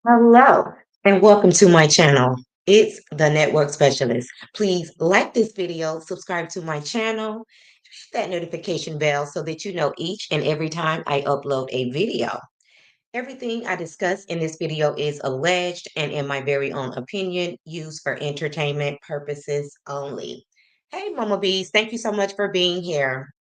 Hello, and welcome to my channel. It's the Network Specialist. Please like this video, subscribe to my channel, hit that notification bell so that you know each and every time I upload a video. Everything I discuss in this video is alleged and, in my very own opinion, used for entertainment purposes only. Hey, Mama Bees, thank you so much for being here.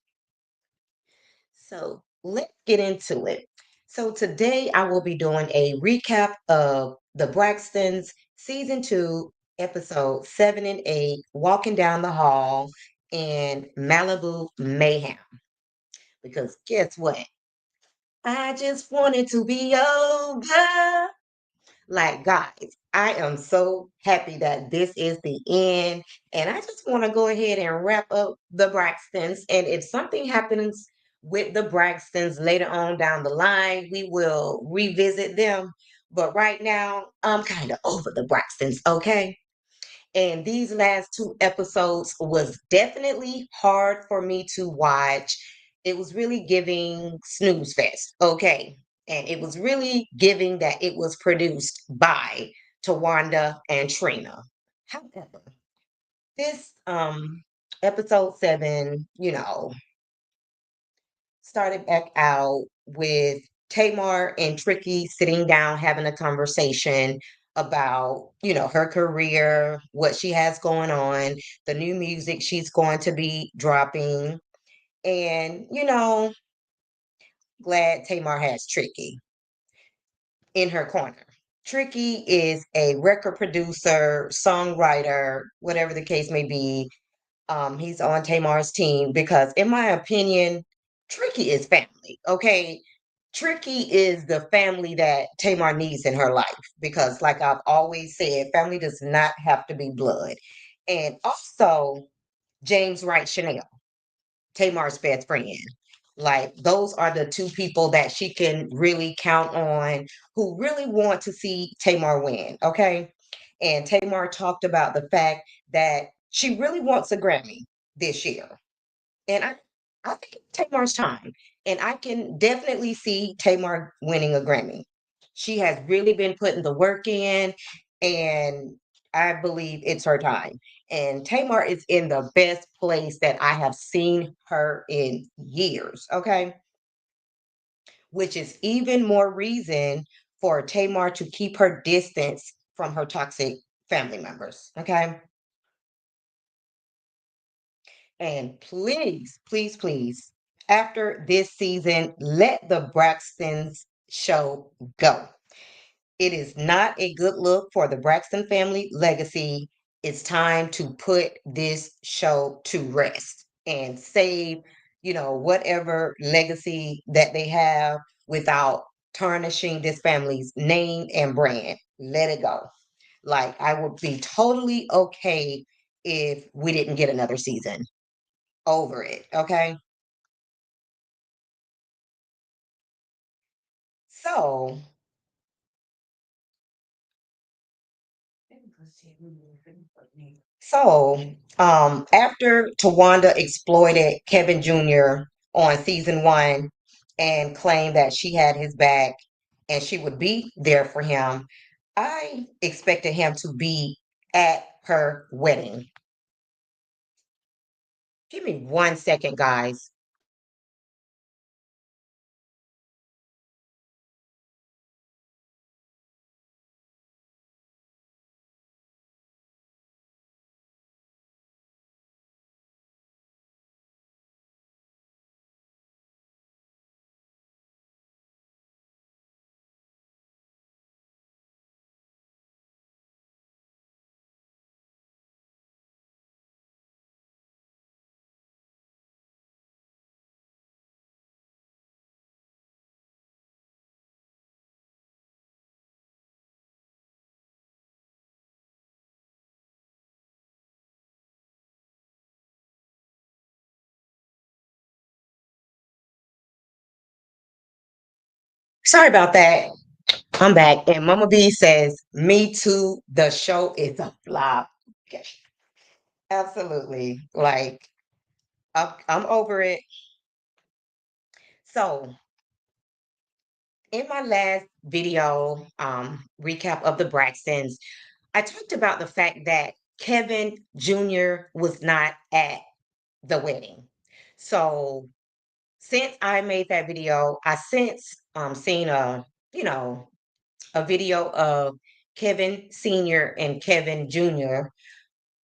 So let's get into it. So today I will be doing a recap of the Braxtons season two, episode 7 and 8, Walking Down the Hall and Malibu Mayhem. Because guess what? I just wanted to be over. Like, guys, I am so happy that this is the end. And I just want to go ahead and wrap up the Braxtons. And if something happens with the Braxtons later on down the line, we will revisit them. But right now, I'm kind of over the Braxtons, okay? And these last two episodes was definitely hard for me to watch. It was really giving snooze fest, okay? And it was really giving that it was produced by Tawanda and Trina. However, this episode 7, started back out with Tamar and Tricky sitting down having a conversation about, her career, what she has going on, the new music she's going to be dropping. And, glad Tamar has Tricky in her corner. Tricky is a record producer, songwriter, whatever the case may be. He's on Tamar's team because, in my opinion, Tricky is family. Okay. Tricky is the family that Tamar needs in her life because, like I've always said, family does not have to be blood. And also, James Wright Chanel, Tamar's best friend. Like, those are the two people that she can really count on who really want to see Tamar win. Okay. And Tamar talked about the fact that she really wants a Grammy this year. And I think it's Tamar's time. And I can definitely see Tamar winning a Grammy. She has really been putting the work in, and I believe it's her time. And Tamar is in the best place that I have seen her in years. Okay. Which is even more reason for Tamar to keep her distance from her toxic family members. Okay. And please, please, please, after this season, let the Braxtons show go. It is not a good look for the Braxton family legacy. It's time to put this show to rest and save, whatever legacy that they have without tarnishing this family's name and brand. Let it go. Like, I would be totally okay if we didn't get another season over it. Okay. So, after Tawanda exploited Kevin Jr. on season 1 and claimed that she had his back and she would be there for him, I expected him to be at her wedding. Give me 1 second, guys. Sorry about that. I'm back. And Mama B says, "Me too. The show is a flop." Okay. Absolutely. Like, I'm over it. So, in my last video recap of the Braxtons, I talked about the fact that Kevin Jr. was not at the wedding. So since I made that video, I since seen you know, a video of Kevin Sr. and Kevin Jr.,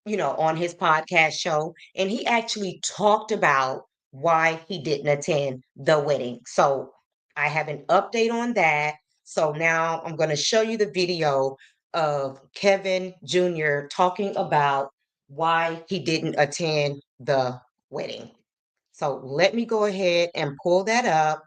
on his podcast show. And he actually talked about why he didn't attend the wedding. So I have an update on that. So now I'm going to show you the video of Kevin Jr. talking about why he didn't attend the wedding. So let me go ahead and pull that up.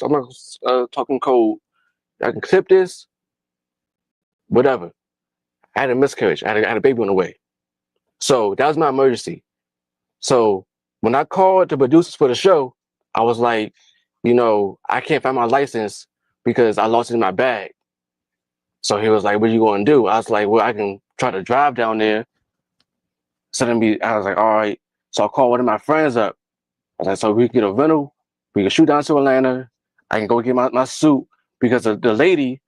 I'm not talking cold. I can clip this, whatever. I had a miscarriage. I had a baby on the way. So that was my emergency. So when I called the producers for the show, I was like, I can't find my license because I lost it in my bag. So he was like, what are you going to do? I was like, well, I can try to drive down there. So I was like, all right. So I called one of my friends up. I was like, so we can get a rental. We can shoot down to Atlanta. I can go get my suit because the lady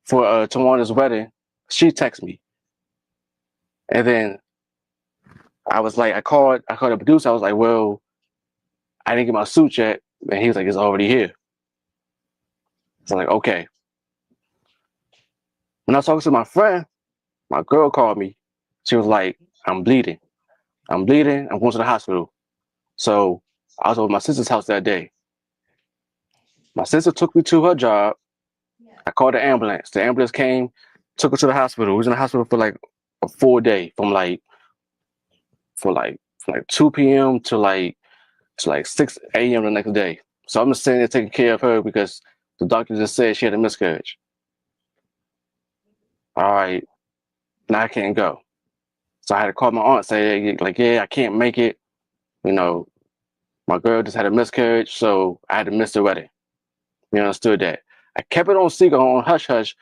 for Tawana's wedding, she texted me. And then I called the producer. I was like, well, I didn't get my suit yet. And he was like, it's already here. So I'm like, okay. When I was talking to my friend, my girl called me. She was like, I'm bleeding. I'm bleeding. I'm going to the hospital. So I was over at my sister's house that day. My sister took me to her job. I called the ambulance. The ambulance came, took her to the hospital. We was in the hospital for like a full day, from like 2 p.m. to like 6 a.m. the next day. So I'm just sitting there taking care of her because the doctor just said she had a miscarriage. All right, now I can't go. So I had to call my aunt, say like, yeah, I can't make it. You know, my girl just had a miscarriage, so I had to miss the wedding. You understood that. I kept it on secret, on hush hush,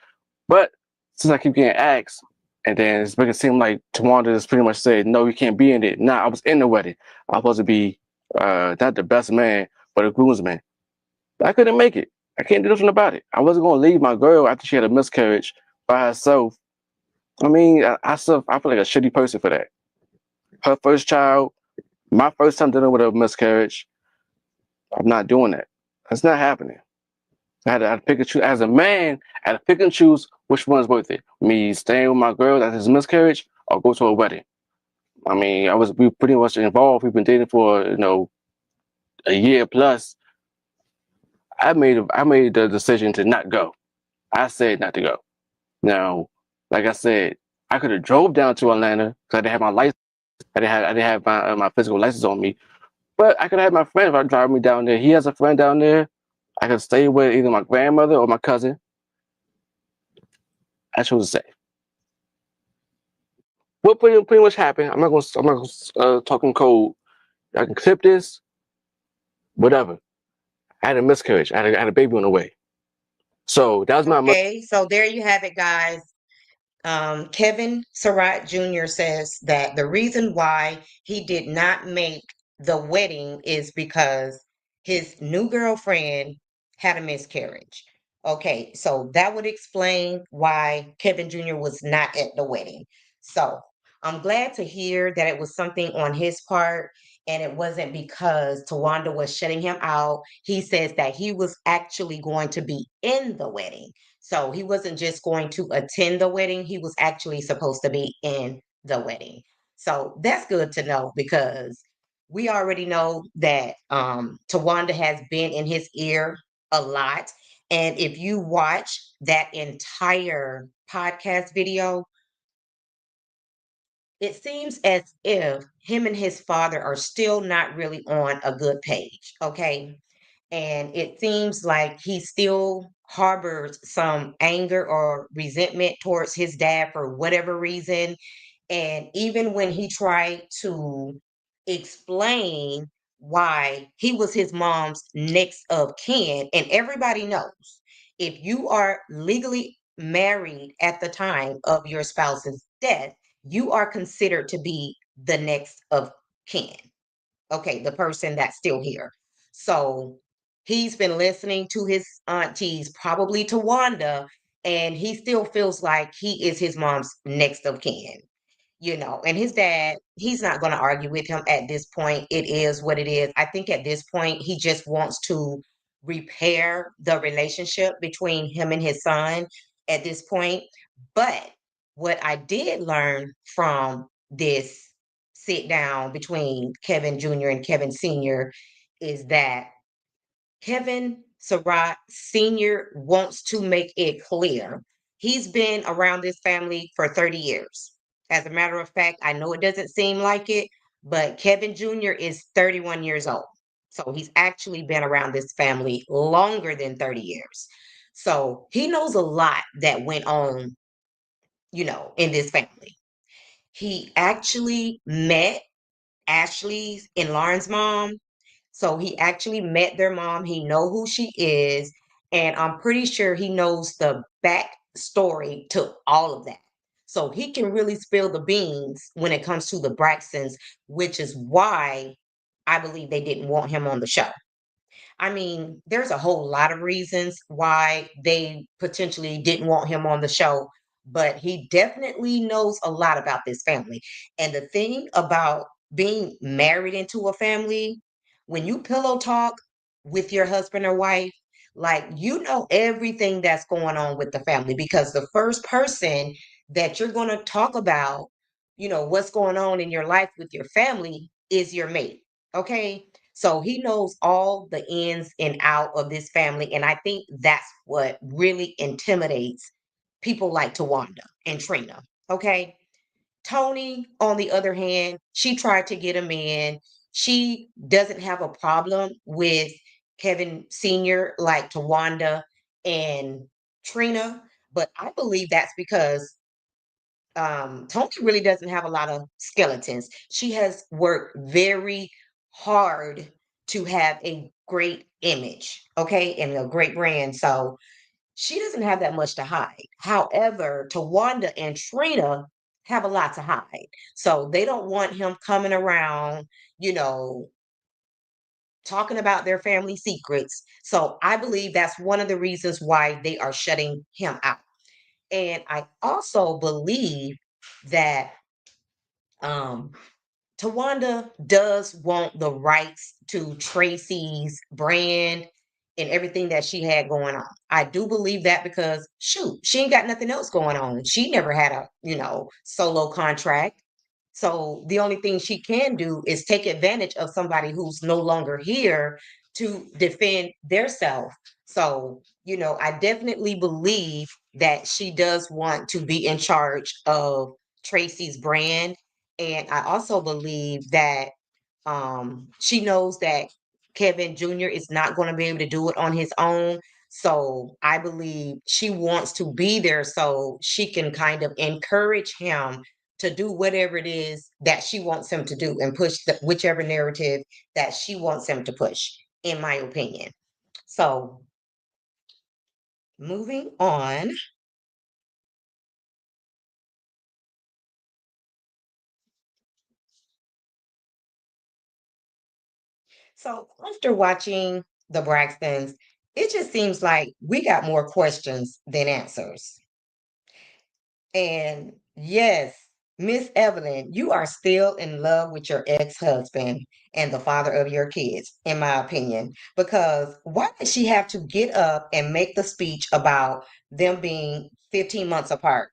but since I keep getting asked, and then it's making it seem like Tawanda just pretty much said, no, you can't be in it. Nah, I was in the wedding. I was supposed to be not the best man, but a groomsman. But I couldn't make it. I can't do nothing about it. I wasn't going to leave my girl after she had a miscarriage by herself. I mean, I feel like a shitty person for that. Her first child, my first time dealing with a miscarriage. I'm not doing that. That's not happening. I had to pick and choose. As a man, I had to pick and choose which one's worth it. Me staying with my girl that has miscarriage or go to a wedding. I mean, we pretty much involved. We've been dating for a year plus. I made the decision to not go. I said not to go. Now, like I said, I could have drove down to Atlanta because I didn't have my license. I didn't have my physical license on me. But I could have had my friend drive me down there. He has a friend down there. I could stay with either my grandmother or my cousin. I chose to say. What pretty much happened? I'm not gonna talk in code. I can clip this, whatever. I had a miscarriage. I had a baby on the way. So that was my mother. Okay, so there you have it, guys. Kevin Surratt Jr. says that the reason why he did not make the wedding is because his new girlfriend had a miscarriage. Okay, so that would explain why Kevin Jr. was not at the wedding. So I'm glad to hear that it was something on his part and it wasn't because Tawanda was shutting him out. He says that he was actually going to be in the wedding. So he wasn't just going to attend the wedding, he was actually supposed to be in the wedding. So that's good to know because we already know that Tawanda has been in his ear a lot. And if you watch that entire podcast video, it seems as if him and his father are still not really on a good page. Okay. And it seems like he still harbors some anger or resentment towards his dad for whatever reason. And even when he tried to explain why he was his mom's next of kin, and everybody knows if you are legally married at the time of your spouse's death, you are considered to be the next of kin. Okay, the person that's still here. So he's been listening to his aunties, probably to Wanda, and he still feels like he is his mom's next of kin. And his dad, he's not going to argue with him at this point. It is what it is. I think at this point, he just wants to repair the relationship between him and his son at this point. But what I did learn from this sit down between Kevin Jr. and Kevin Sr. is that Kevin Surratt Sr. wants to make it clear he's been around this family for 30 years. As a matter of fact, I know it doesn't seem like it, but Kevin Jr. is 31 years old. So he's actually been around this family longer than 30 years. So he knows a lot that went on, in this family. He actually met Ashley's and Lauren's mom, so he actually met their mom. He know who she is, and I'm pretty sure he knows the backstory to all of that. So he can really spill the beans when it comes to the Braxtons, which is why I believe they didn't want him on the show. I mean, there's a whole lot of reasons why they potentially didn't want him on the show, but he definitely knows a lot about this family. And the thing about being married into a family, when you pillow talk with your husband or wife, like you know everything that's going on with the family because the first person that you're going to talk about, what's going on in your life with your family is your mate. Okay, so he knows all the ins and out of this family. And I think that's what really intimidates people like Tawanda and Trina. Okay. Tony, on the other hand, she tried to get him in. She doesn't have a problem with Kevin Sr. like Tawanda and Trina. But I believe that's because Tony really doesn't have a lot of skeletons. She has worked very hard to have a great image, okay, and a great brand. So she doesn't have that much to hide. However, Tawanda and Trina have a lot to hide. So they don't want him coming around, you know, talking about their family secrets. So I believe that's one of the reasons why they are shutting him out. And I also believe that um, Tawanda does want the rights to Tracy's brand and everything that she had going on. I do believe that because shoot, she ain't got nothing else going on. She never had a, solo contract. So the only thing she can do is take advantage of somebody who's no longer here to defend their self. So, I definitely believe that she does want to be in charge of Tracy's brand. And I also believe that she knows that Kevin Jr. is not going to be able to do it on his own. So I believe she wants to be there so she can kind of encourage him to do whatever it is that she wants him to do and push whichever narrative that she wants him to push, in my opinion. So moving on. So after watching the Braxtons, it just seems like we got more questions than answers. And yes, Miss Evelyn, you are still in love with your ex-husband and the father of your kids, in my opinion. Because why did she have to get up and make the speech about them being 15 months apart,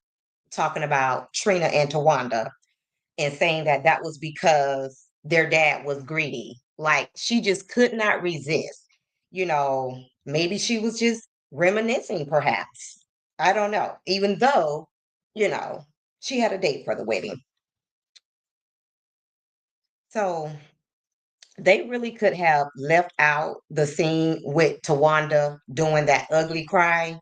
talking about Trina and Tawanda, and saying that that was because their dad was greedy? Like she just could not resist. Maybe she was just reminiscing, perhaps. I don't know. Even though, you know, she had a date for the wedding. So They really could have left out the scene with Tawanda doing that ugly cry.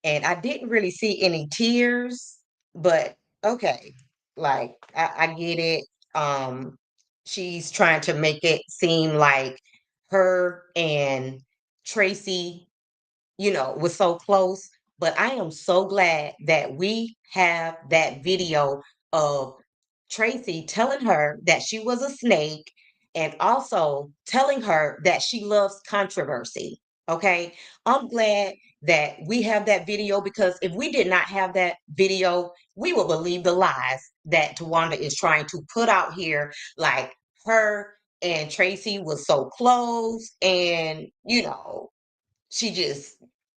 And I didn't really see any tears, but okay, like I get it. Um, she's trying to make it seem like her and Tracy, was so close. But I am so glad that we have that video of Tracy telling her that she was a snake and also telling her that she loves controversy. Okay. I'm glad that we have that video because if we did not have that video, we would believe the lies that Tawanda is trying to put out here. Like her and Tracy was so close, and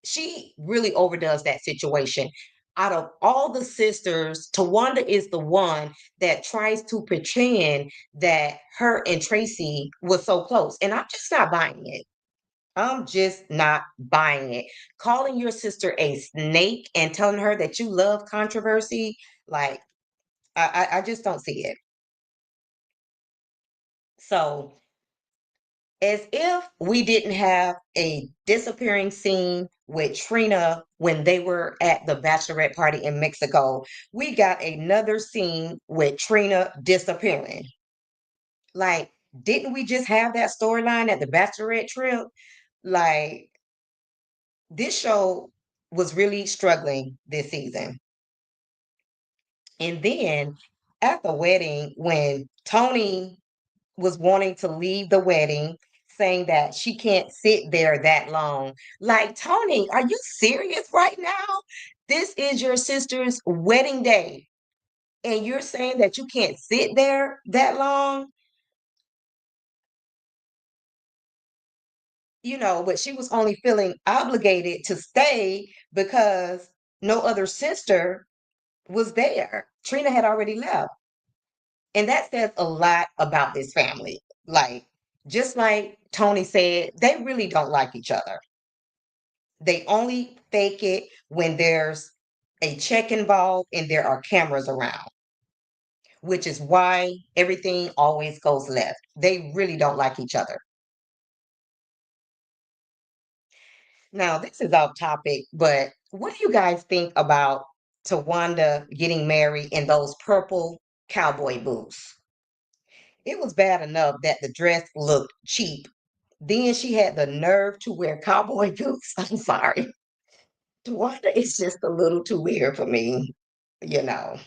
she really overdoes that situation. Out of all the sisters, Tawanda is the one that tries to pretend that her and Tracy was so close. And I'm just not buying it. I'm just not buying it. Calling your sister a snake and telling her that you love controversy, like I just don't see it. So as if we didn't have a disappearing scene with Trina when they were at the bachelorette party in Mexico, we got another scene with Trina disappearing. Like, didn't we just have that storyline at the bachelorette trip? Like, this show was really struggling this season. And then at the wedding, when Tony was wanting to leave the wedding, saying that she can't sit there that long. Like, Tony, are you serious right now? This is your sister's wedding day, and you're saying that you can't sit there that long? But she was only feeling obligated to stay because no other sister was there. Trina had already left. And that says a lot about this family. Like, just like Tony said, they really don't like each other. They only fake it when there's a check involved and there are cameras around, which is why everything always goes left. They really don't like each other. Now, this is off topic, but what do you guys think about Tawanda getting married in those purple cowboy boots? It was bad enough that the dress looked cheap. Then she had the nerve to wear cowboy boots. I'm sorry. Tawanda is just a little too weird for me, you know.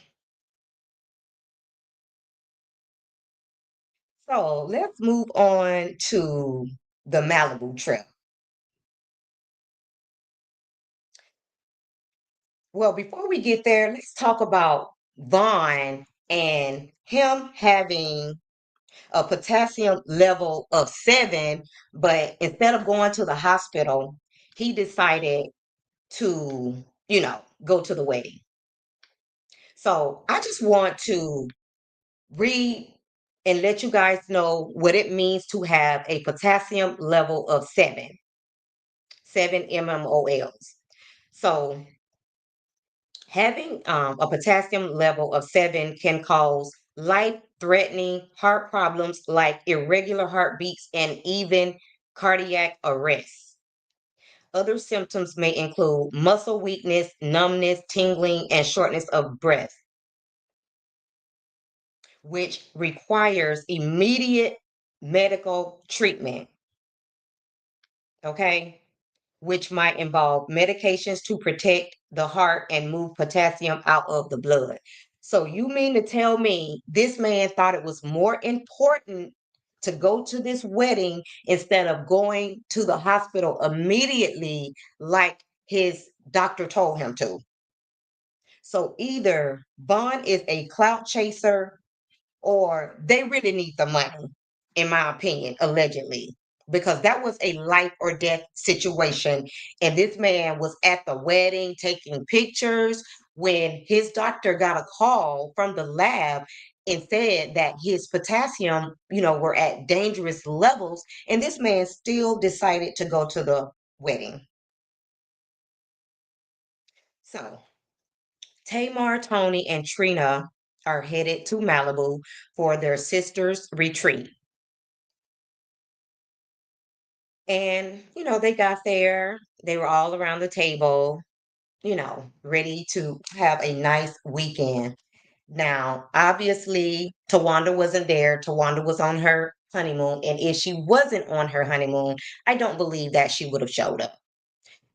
So let's move on to the Malibu trip. Well, before we get there, let's talk about Vaughn and him having a potassium level of 7, but instead of going to the hospital, he decided to, go to the wedding. So I just want to read and let you guys know what it means to have a potassium level of 7 mmOLs. So having a potassium level of 7 can cause life-threatening heart problems like irregular heartbeats and even cardiac arrest. Other symptoms may include muscle weakness, numbness, tingling, and shortness of breath, which requires immediate medical treatment. Okay, which might involve medications to protect the heart and move potassium out of the blood. So you mean to tell me this man thought it was more important to go to this wedding instead of going to the hospital immediately like his doctor told him to? So either Vaughn is a clout chaser or they really need the money, in my opinion, allegedly, because that was a life or death situation. And this man was at the wedding taking pictures when his doctor got a call from the lab and said that his potassium, were at dangerous levels. And this man still decided to go to the wedding. So Tamar, Tony, and Trina are headed to Malibu for their sister's retreat. And, they got there. They were all around the table, ready to have a nice weekend. Now, obviously, Tawanda wasn't there. Tawanda was on her honeymoon. And if she wasn't on her honeymoon, I don't believe that she would have showed up.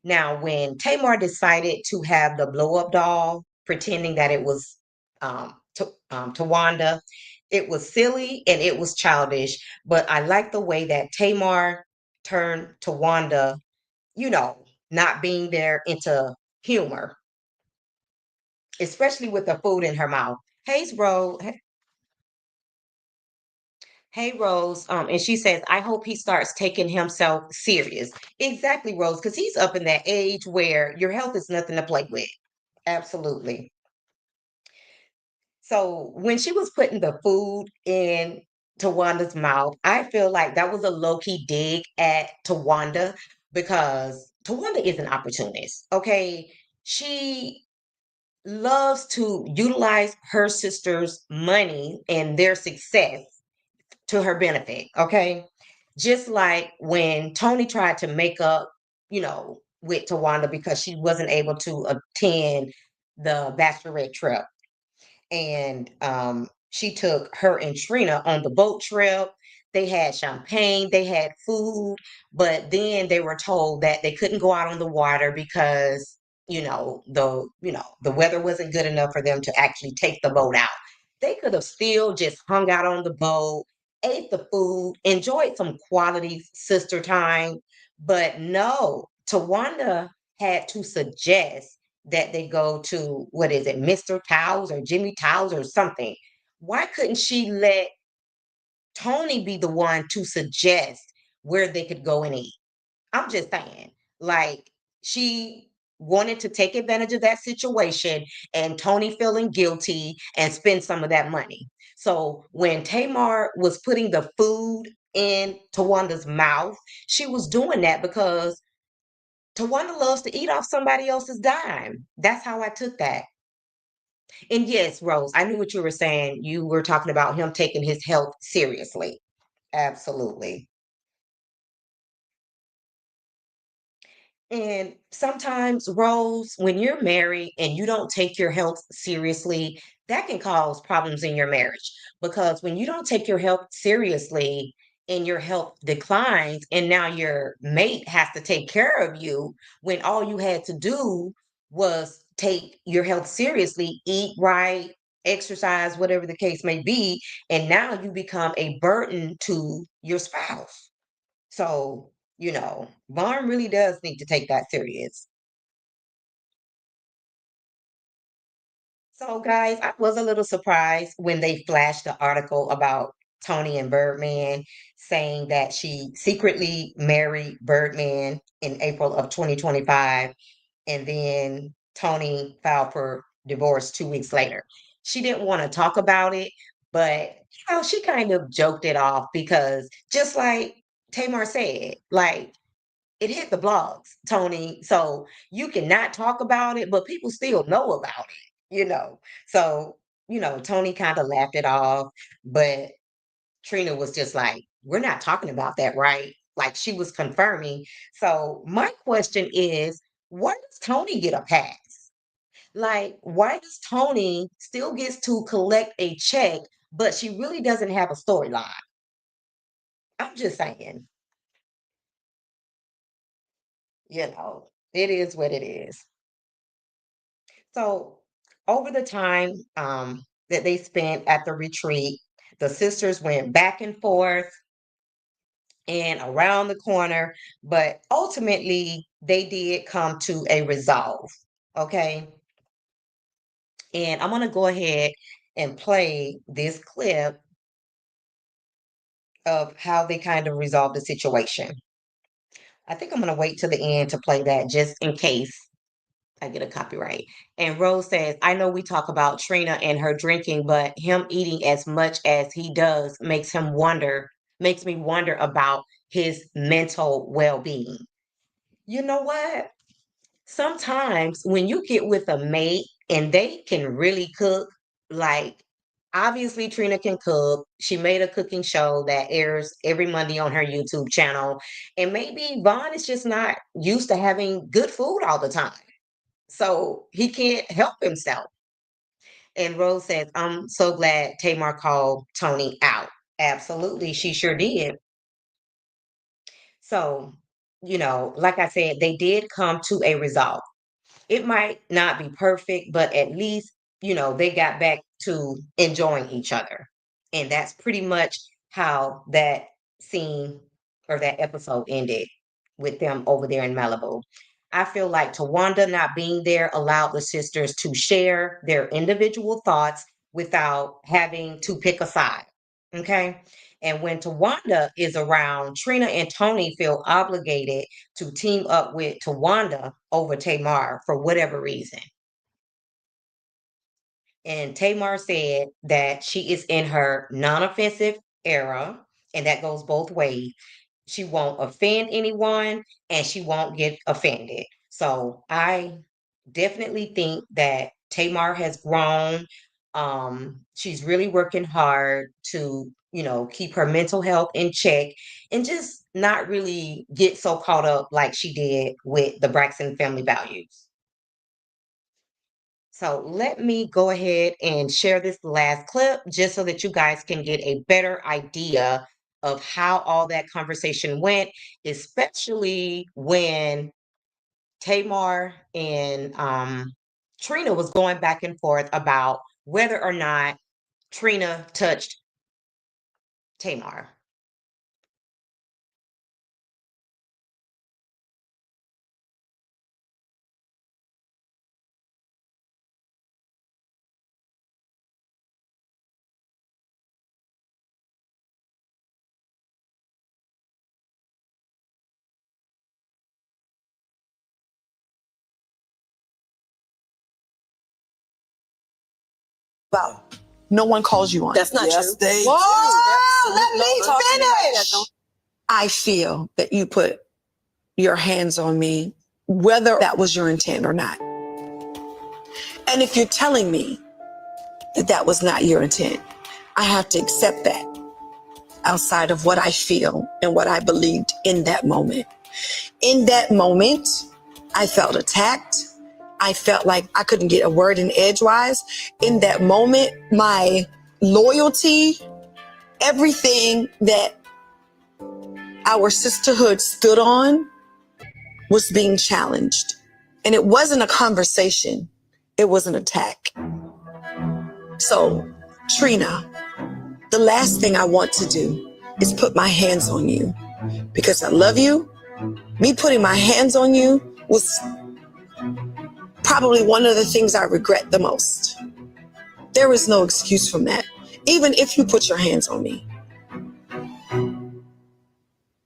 Now, when Tamar decided to have the blow up doll, pretending that it was Tawanda, it was silly and it was childish. But I like the way that Tamar turned Tawanda, not being there, into humor, especially with the food in her mouth. Hey Rose, and she says, I hope he starts taking himself serious. Exactly, Rose, because he's up in that age where your health is nothing to play with. Absolutely. So when she was putting the food in Tawanda's mouth, I feel like that was a low-key dig at Tawanda because Tawanda is an opportunist. Okay. She loves to utilize her sister's money and their success to her benefit. Okay. Just like when Tony tried to make up, with Tawanda because she wasn't able to attend the bachelorette trip. And she took her and Trina on the boat trip. They had champagne, they had food, but then they were told that they couldn't go out on the water because the weather wasn't good enough for them to actually take the boat out. They could have still just hung out on the boat, ate the food, enjoyed some quality sister time, but no, Tawanda had to suggest that they go to, what is it, Mr. Towels or Jimmy Towels or something. Why couldn't she let Tony be the one to suggest where they could go and eat? I'm just saying, like, she wanted to take advantage of that situation and Tony feeling guilty and spend some of that money. So when Tamar was putting the food in Tawanda's mouth, she was doing that because Tawanda loves to eat off somebody else's dime. That's how I took that. And yes, Rose, I knew what you were saying. You were talking about him taking his health seriously. Absolutely. And sometimes, Rose, when you're married and you don't take your health seriously, that can cause problems in your marriage. Because when you don't take your health seriously and your health declines, and now your mate has to take care of you when all you had to do was take your health seriously, eat right, exercise, whatever the case may be, and now you become a burden to your spouse. So, Vaughn really does need to take that serious. So, guys, I was a little surprised when they flashed the article about Tony and Birdman saying that she secretly married Birdman in April of 2025, and then Tony filed for divorce 2 weeks later. She didn't want to talk about it, but she kind of joked it off because just like Tamar said, like, it hit the blogs, Tony. So you cannot talk about it, but people still know about it. So, Tony kind of laughed it off, but Trina was just like, we're not talking about that, right? Like she was confirming. So my question is, why does Tony get a pass? Like, why does Tony still gets to collect a check, but she really doesn't have a storyline? I'm just saying, it is what it is. So over the time that they spent at the retreat, the sisters went back and forth and around the corner, but ultimately they did come to a resolve. Okay. And I'm going to go ahead and play this clip of how they kind of resolved the situation. I think I'm going to wait to the end to play that just in case I get a copyright. And Rose says, I know we talk about Trina and her drinking, but him eating as much as he does makes me wonder about his mental well being. You know what? Sometimes when you get with a mate and they can really cook, like, Obviously, Trina can cook. She made a cooking show that airs every Monday on her YouTube channel. And maybe Vaughn is just not used to having good food all the time. So he can't help himself. And Rose says, I'm so glad Tamar called Tony out. Absolutely, she sure did. So, like I said, they did come to a resolve. It might not be perfect, but at least, they got back to enjoying each other. And that's pretty much how that scene or that episode ended with them over there in Malibu. I feel like Tawanda not being there allowed the sisters to share their individual thoughts without having to pick a side. Okay. And when Tawanda is around, Trina and Tony feel obligated to team up with Tawanda over Tamar for whatever reason. And Tamar said that she is in her non offensive era, and that goes both ways. She won't offend anyone and she won't get offended. So I definitely think that Tamar has grown. She's really working hard to, keep her mental health in check and just not really get so caught up like she did with the Braxton family values. So let me go ahead and share this last clip just so that you guys can get a better idea of how all that conversation went, especially when Tamar and Trina was going back and forth about whether or not Trina touched Tamar. About no one calls you on. That's not yes, true. They Whoa, do. let me finish. I feel that you put your hands on me, whether that was your intent or not. And if you're telling me that that was not your intent, I have to accept that outside of what I feel and what I believed in that moment. In that moment, I felt attacked. I felt like I couldn't get a word in edgewise. In that moment, my loyalty, everything that our sisterhood stood on was being challenged. And it wasn't a conversation. It was an attack. So, Trina, the last thing I want to do is put my hands on you because I love you. Me putting my hands on you was probably one of the things I regret the most. There is no excuse from that, even if you put your hands on me.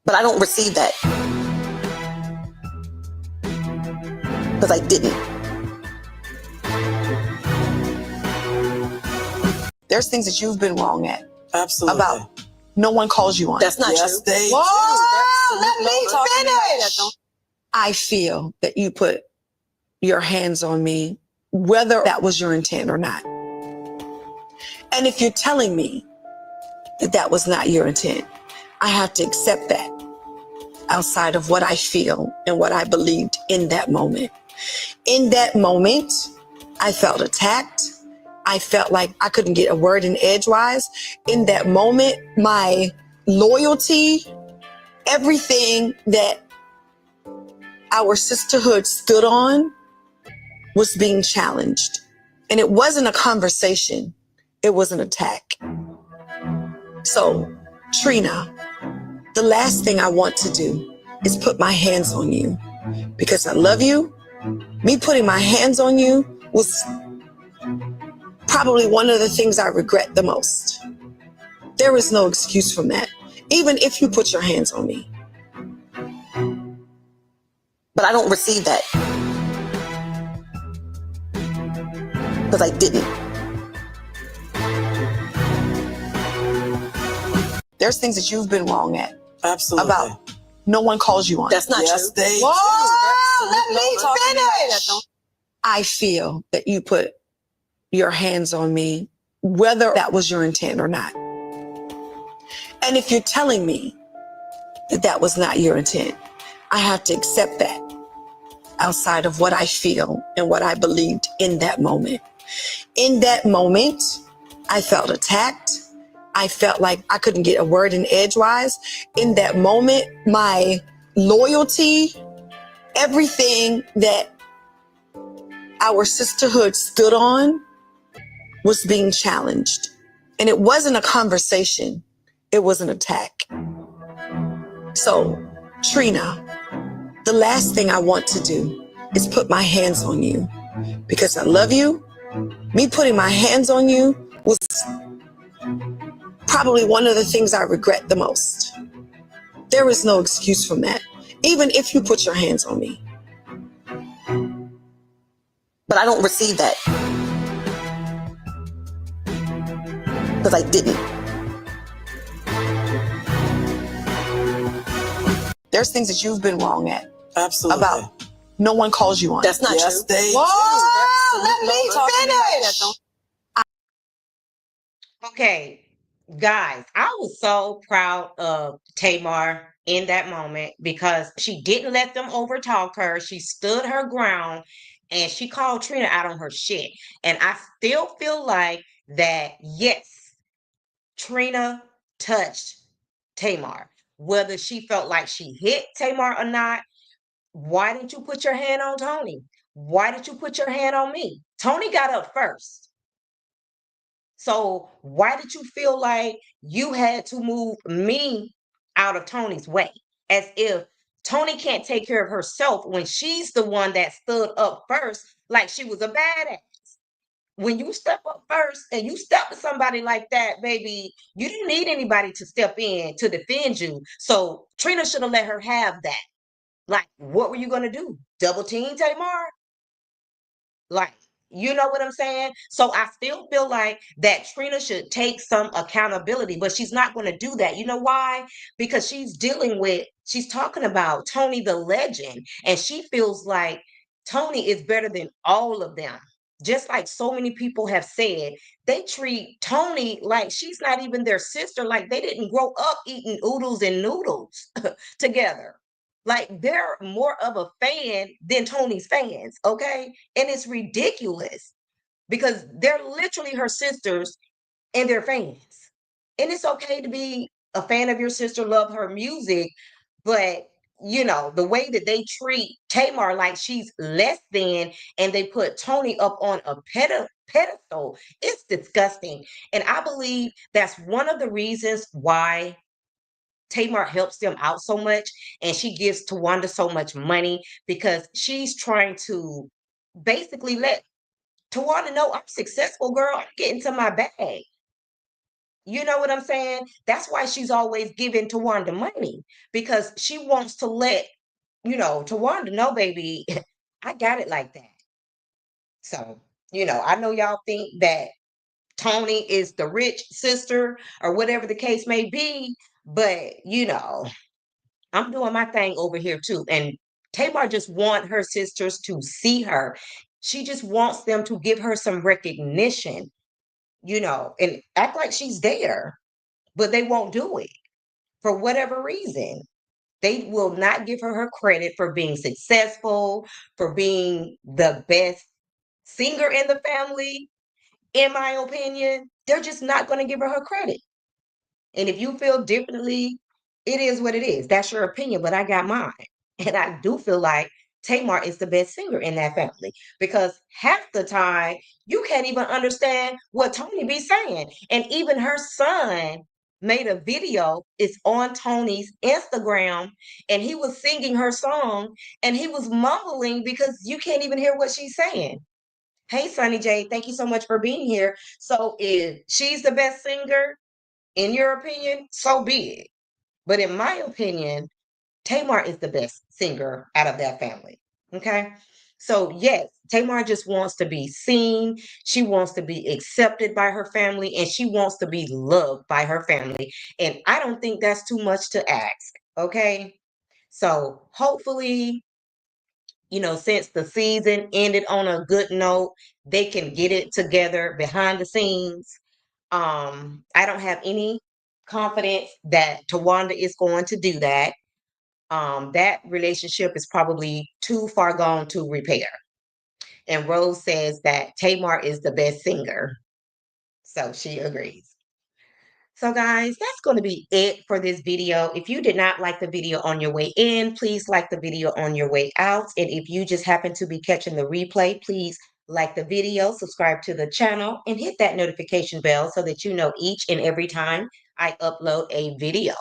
But I don't receive that because I didn't. There's things that you've been wrong at. Absolutely. About no one calls you on. That's not yes, true. They Whoa, do. let me finish. I feel that you put your hands on me, whether that was your intent or not. And if you're telling me that that was not your intent, I have to accept that outside of what I feel and what I believed in that moment. In that moment, I felt attacked. I felt like I couldn't get a word in edgewise. In that moment, my loyalty, everything that our sisterhood stood on was being challenged. And it wasn't a conversation. It was an attack. So, Trina, the last thing I want to do is put my hands on you because I love you. Me putting my hands on you was probably one of the things I regret the most. There is no excuse from that, even if you put your hands on me. But I don't receive that because I didn't. There's things that you've been wrong at. Absolutely. About no one calls you on. That's not yes, true. They Whoa, do. let me finish. I feel that you put your hands on me, whether that was your intent or not. And if you're telling me that that was not your intent, I have to accept that outside of what I feel and what I believed in that moment. In that moment, I felt attacked. I felt like I couldn't get a word in edgewise. In that moment, my loyalty, everything that our sisterhood stood on was being challenged. And it wasn't a conversation. It was an attack. So, Trina, the last thing I want to do is put my hands on you because I love you. Me putting my hands on you was probably one of the things I regret the most. There is no excuse from that, even if you put your hands on me. But I don't receive that because I didn't. There's things that you've been wrong at. Absolutely. About no one calls you on. That's not true. They Whoa, let me finish. Okay, guys, I was so proud of Tamar in that moment because she didn't let them overtalk her. She stood her ground and she called Trina out on her shit. And I still feel like that, yes, Trina touched Tamar. Whether she felt like she hit Tamar or not, why didn't you put your hand on Tony? Why did you put your hand on me? Tony got up first. So why did you feel like you had to move me out of Tony's way? As if Tony can't take care of herself when she's the one that stood up first, like she was a badass. When you step up first and you step to somebody like that, baby, you didn't need anybody to step in to defend you. So Trina should have let her have that. Like, what were you going to do? Double team Tamar? Like, you know what I'm saying? So I still feel like that Trina should take some accountability, but she's not going to do that. You know why? Because she's talking about Tony the legend, and she feels like Tony is better than all of them. Just like so many people have said, they treat Tony like she's not even their sister, like they didn't grow up eating oodles and noodles together. Like they're more of a fan than Tony's fans, okay? And it's ridiculous because they're literally her sisters and they're fans. And it's okay to be a fan of your sister, love her music, but the way that they treat Tamar like she's less than and they put Tony up on a pedestal, it's disgusting. And I believe that's one of the reasons why Tamar helps them out so much and she gives Tawanda so much money because she's trying to basically let Tawanda know I'm successful, girl. I'm getting to my bag. You know what I'm saying? That's why she's always giving Tawanda money because she wants to let, Tawanda know, baby, I got it like that. So, I know y'all think that Tony is the rich sister or whatever the case may be, but I'm doing my thing over here too. And Tamar just want her sisters to see her. She just wants them to give her some recognition, and act like she's there, but they won't do it for whatever reason. They will not give her credit for being successful, for being the best singer in the family. In my opinion, they're just not going to give her credit. And if you feel differently, it is what it is. That's your opinion, but I got mine. And I do feel like Tamar is the best singer in that family because half the time you can't even understand what Tony be saying. And even her son made a video, it's on Tony's Instagram, and he was singing her song and he was mumbling because you can't even hear what she's saying. Hey, Sonny J, thank you so much for being here. So if she's the best singer, in your opinion, so be it. But in my opinion, Tamar is the best singer out of that family. Okay. So, yes, Tamar just wants to be seen. She wants to be accepted by her family and she wants to be loved by her family. And I don't think that's too much to ask. Okay. So, hopefully, since the season ended on a good note, they can get it together behind the scenes. I don't have any confidence that Tawanda is going to do that. That relationship is probably too far gone to repair. And Rose says that Tamar is the best singer. So she agrees. So guys, that's going to be it for this video. If you did not like the video on your way in, please like the video on your way out. And if you just happen to be catching the replay, please like the video, subscribe to the channel, and hit that notification bell so that you know each and every time I upload a video.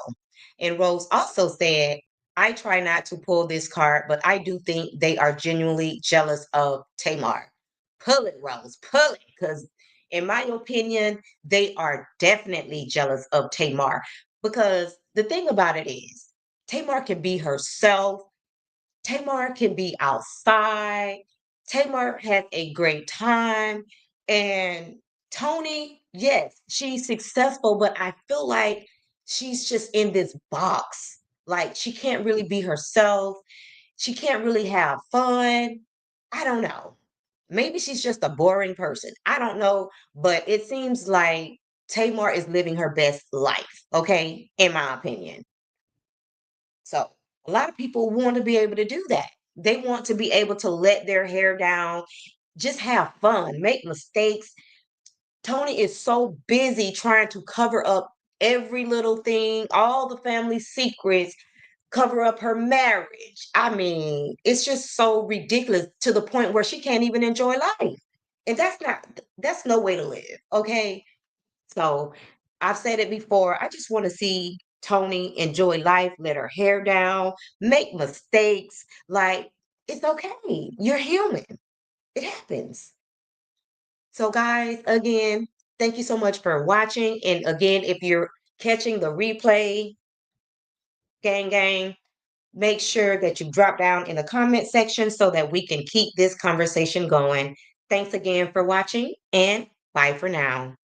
And Rose also said, I try not to pull this card, but I do think they are genuinely jealous of Tamar. Pull it, Rose, pull it, because in my opinion, they are definitely jealous of Tamar, because the thing about it is Tamar can be herself. Tamar can be outside. Tamar has a great time. And Tony, yes, she's successful, but I feel like she's just in this box. Like she can't really be herself. She can't really have fun. I don't know. Maybe she's just a boring person. I don't know, but it seems like Tamar is living her best life, okay, in my opinion. So a lot of people want to be able to do that. They want to be able to let their hair down, just have fun, make mistakes. Tony is so busy trying to cover up every little thing, all the family secrets, cover up her marriage. I mean, it's just so ridiculous to the point where she can't even enjoy life. And that's no way to live, okay? So I've said it before. I just want to see Tony enjoy life, let her hair down, make mistakes. Like, it's okay. You're human. It happens. So, guys, again, thank you so much for watching. And again, if you're catching the replay, gang, make sure that you drop down in the comment section so that we can keep this conversation going. Thanks again for watching, and bye for now.